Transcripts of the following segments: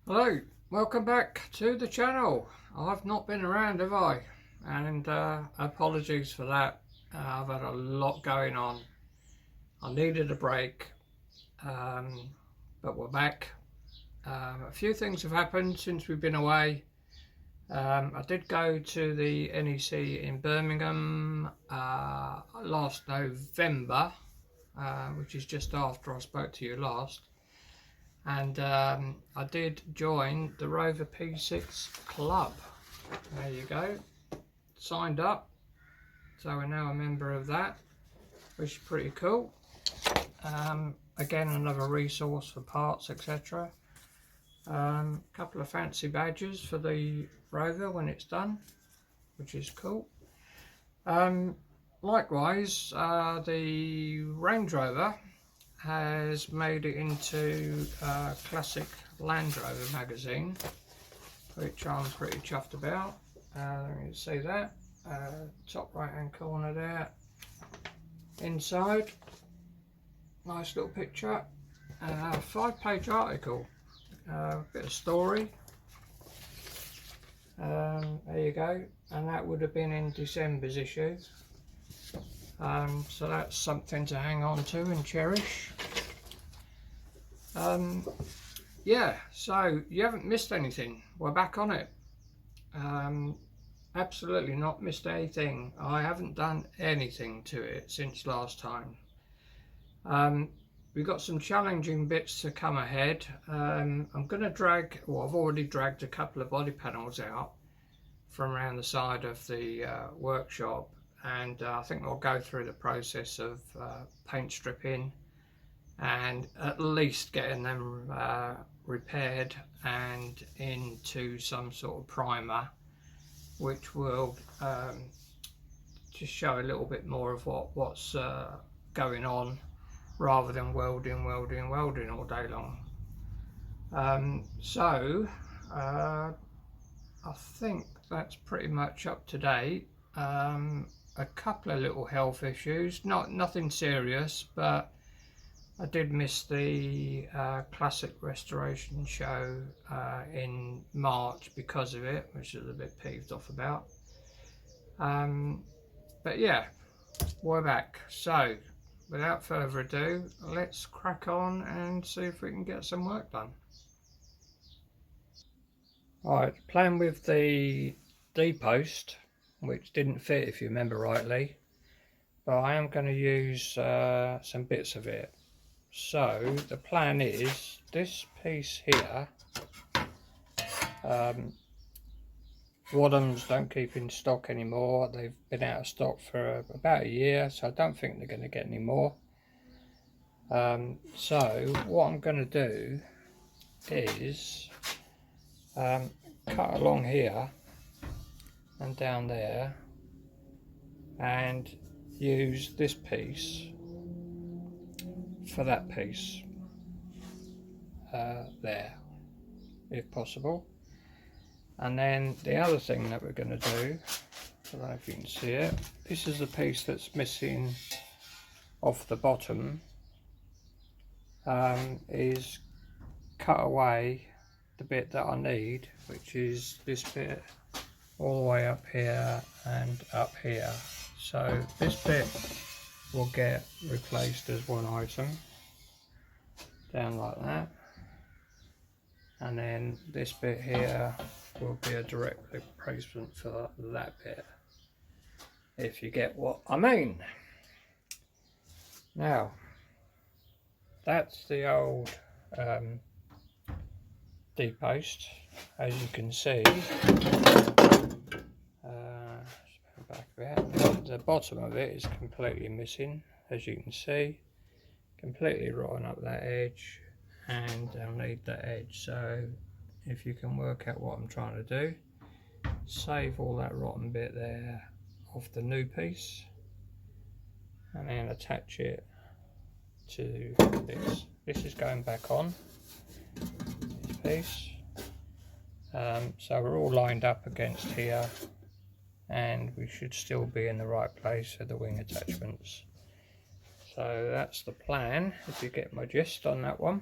Hello, welcome back to the channel. I've not been around, have I? And apologies for that. I've had a lot going on. I needed a break, but we're back. A few things have happened since we've been away. I did go to the NEC in Birmingham last November, which is just after I spoke to you last. And I did join the Rover P6 club. There you go, signed up, so we're now a member of that, which is pretty cool. Again, another resource for parts, etc. Couple of fancy badges for the Rover when it's done, which is cool. Likewise, the Range Rover has made it into Classic Land Rover magazine, which I'm pretty chuffed about. You can see that top right hand corner there. Inside, nice little picture, 5-page article, bit of story. There you go, and that would have been in December's issue. So that's something to hang on to and cherish. Yeah, so you haven't missed anything. We're back on it. Absolutely not missed anything. I haven't done anything to it since last time. We've got some challenging bits to come ahead. I'm going to drag, well, I've already dragged a couple of body panels out from around the side of the workshop. And I think we'll go through the process of paint stripping and at least getting them repaired and into some sort of primer, which will just show a little bit more of what's going on, rather than welding all day long. I think that's pretty much up to date. A couple of little health issues, nothing serious, but I did miss the Classic Restoration show in March because of it, which I was a bit peeved off about. But yeah, we're back. So without further ado, let's crack on and see if we can get some work done. Alright, plan with the D-post, which didn't fit if you remember rightly, but I am going to use some bits of it. So the plan is this piece here, Wadhams don't keep in stock anymore. They've been out of stock for about a year, so I don't think they're going to get any more. So what I'm going to do is cut along here and down there and use this piece for that piece there, if possible. And then the other thing that we're going to do, I don't know if you can see it, this is the piece that's missing off the bottom, is cut away the bit that I need, which is this bit all the way up here and up here. So this bit will get replaced as one item, down like that, and then this bit here will be a direct replacement for that bit, if you get what I mean. Now that's the old D-post, as you can see. Back a bit. The bottom of it is completely missing, as you can see, completely rotten up that edge and underneath that edge. So if you can work out what I'm trying to do, save all that rotten bit there off the new piece and then attach it to this. This is going back on this piece. So we're all lined up against here, and we should still be in the right place for the wing attachments. So that's the plan, if you get my gist on that one.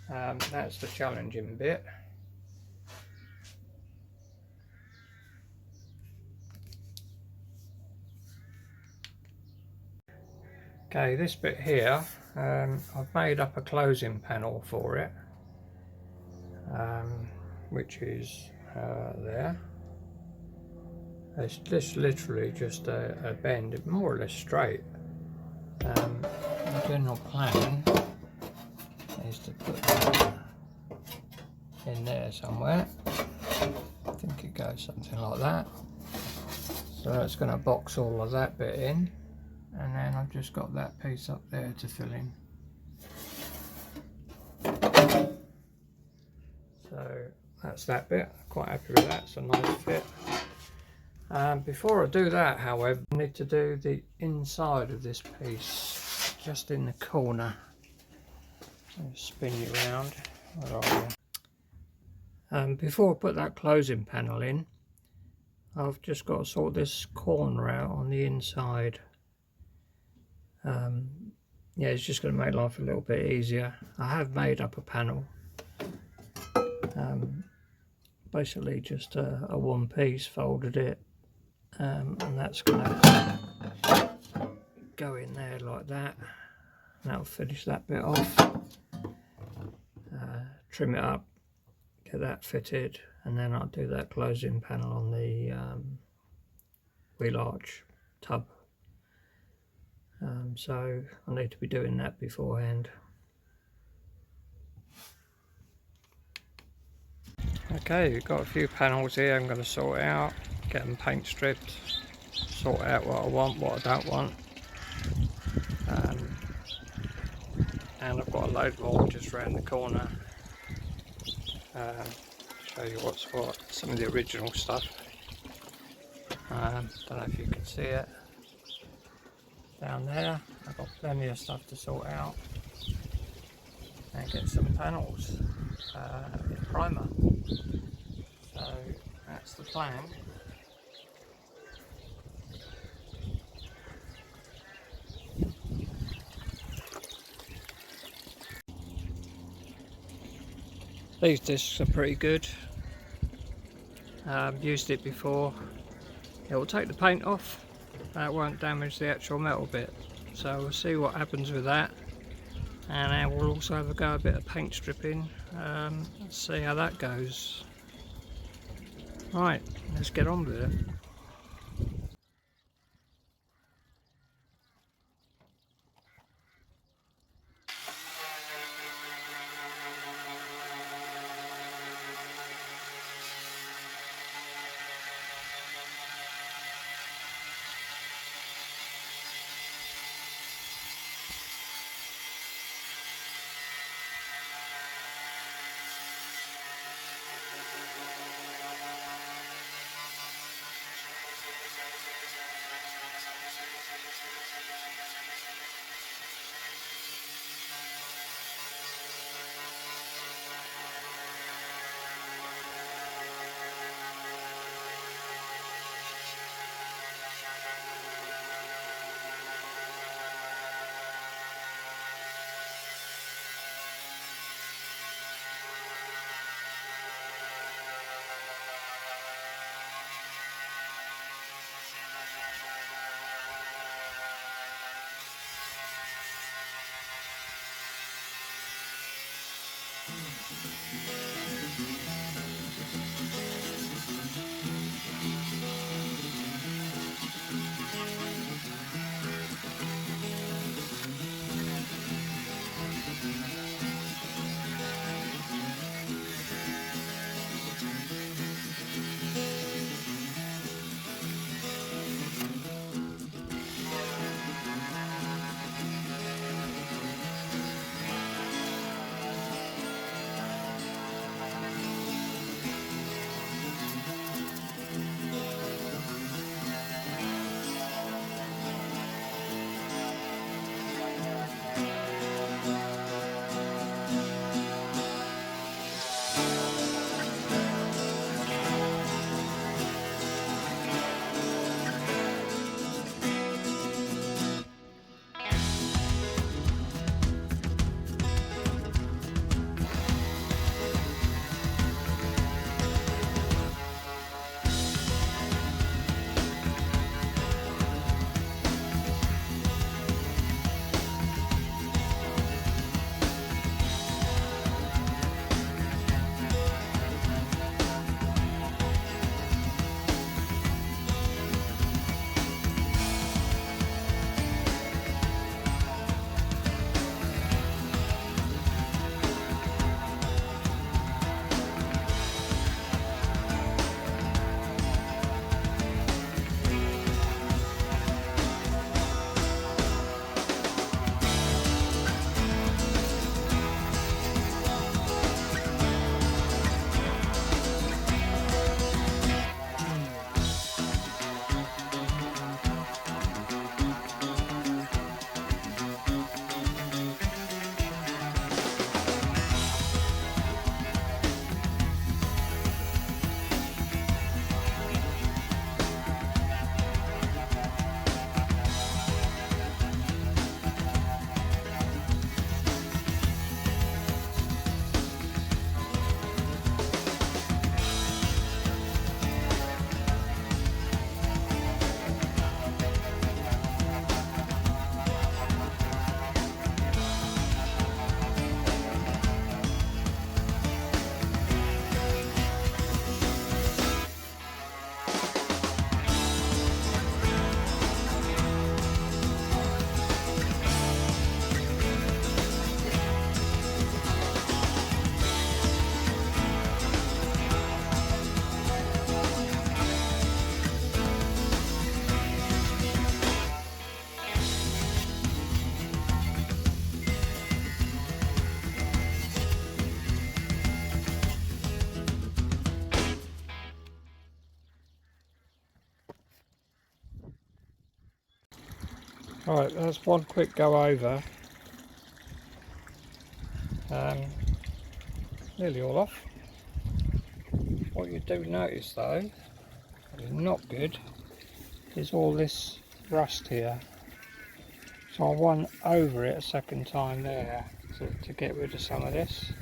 That's the challenging bit. Okay, this bit here, I've made up a closing panel for it, which is there. It's just literally just a bend, more or less straight. The general plan is to put that in there somewhere. I think it goes something like that. So that's going to box all of that bit in, and then I've just got that piece up there to fill in. So that's that bit. Quite happy with that. It's a nice fit. Before I do that, however, I need to do the inside of this piece, just in the corner. I'll spin you around. Where are you? Before I put that closing panel in, I've just got to sort this corner out on the inside. Yeah, it's just going to make life a little bit easier. I have made up a panel. Basically just a one piece, folded it, and that's going to go in there like that. That'll finish that bit off. Trim it up, get that fitted, and then I'll do that closing panel on the wheel arch tub. So I need to be doing that beforehand. Okay, we've got a few panels here. I'm going to sort out, get them paint stripped, sort out what I want, what I don't want, and I've got a load more just around the corner. Show you what's what, some of the original stuff. Don't know if you can see it down there. I've got plenty of stuff to sort out and get some panels in primer. So that's the plan. These discs are pretty good. Used it before. It will take the paint off. That won't damage the actual metal bit. So we'll see what happens with that. And then we'll also have a bit of paint stripping. Let's see how that goes. Right, let's get on with it. Right, that's one quick go over. Nearly all off. What you do notice though, is not good, is all this rust here. So I went over it a second time there to get rid of some of this.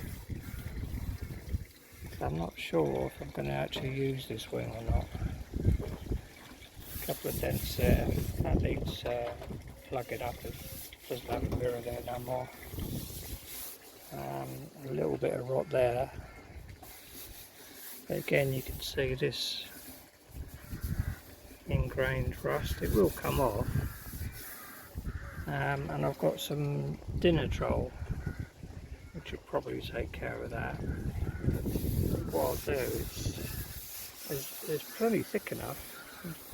I'm not sure if I'm going to actually use this wing or not. A couple of dents there, that needs plugging up. It doesn't have a mirror there no more. A little bit of rot there. But again, you can see this ingrained rust. It will come off. And I've got some dinner troll, which will probably take care of that. What I'll do is it's plenty thick enough.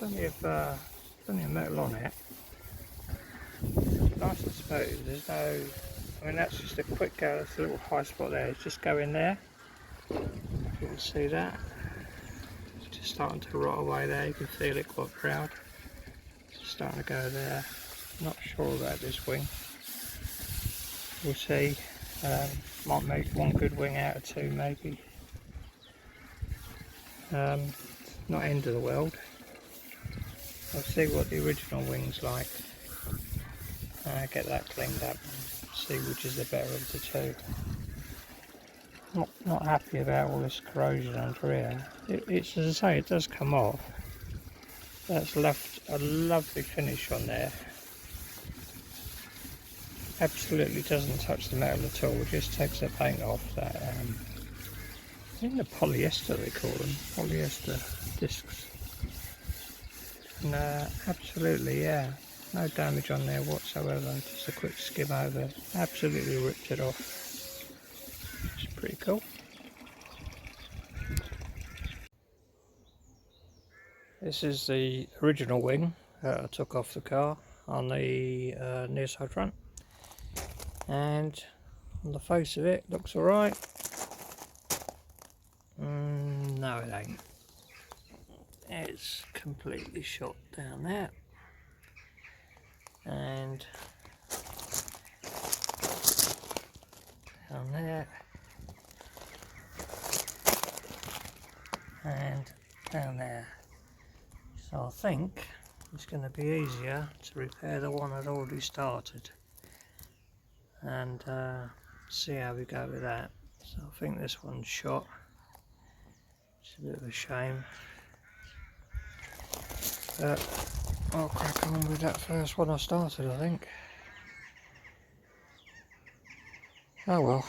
There's plenty of metal on it. Nice and smooth. There's no. I mean, that's just a quick go. That's a little high spot there. It's just going there. You can see that. It's just starting to rot away there. You can feel it quite proud. It's just starting to go there. Not sure about this wing. We'll see. Might make one good wing out of two, maybe. Not end of the world. I'll see what the original wing's like. Get that cleaned up and see which is the better of the two. Not happy about all this corrosion under here. It's, as I say, it does come off. That's left a lovely finish on there. Absolutely doesn't touch the metal at all. It just takes the paint off. That I think the polyester they call them, polyester discs. And absolutely, yeah, no damage on there whatsoever. Just a quick skim over. Absolutely ripped it off. It's pretty cool. This is the original wing that I took off the car on the near side front, and on the face of it looks alright. No, it ain't. It's completely shot down there, and down there, and down there. So I think it's going to be easier to repair the one I'd already started, and see how we go with that. So I think this one's shot. It's a bit of a shame, but I'll crack on with that first one I started, I think. Oh well.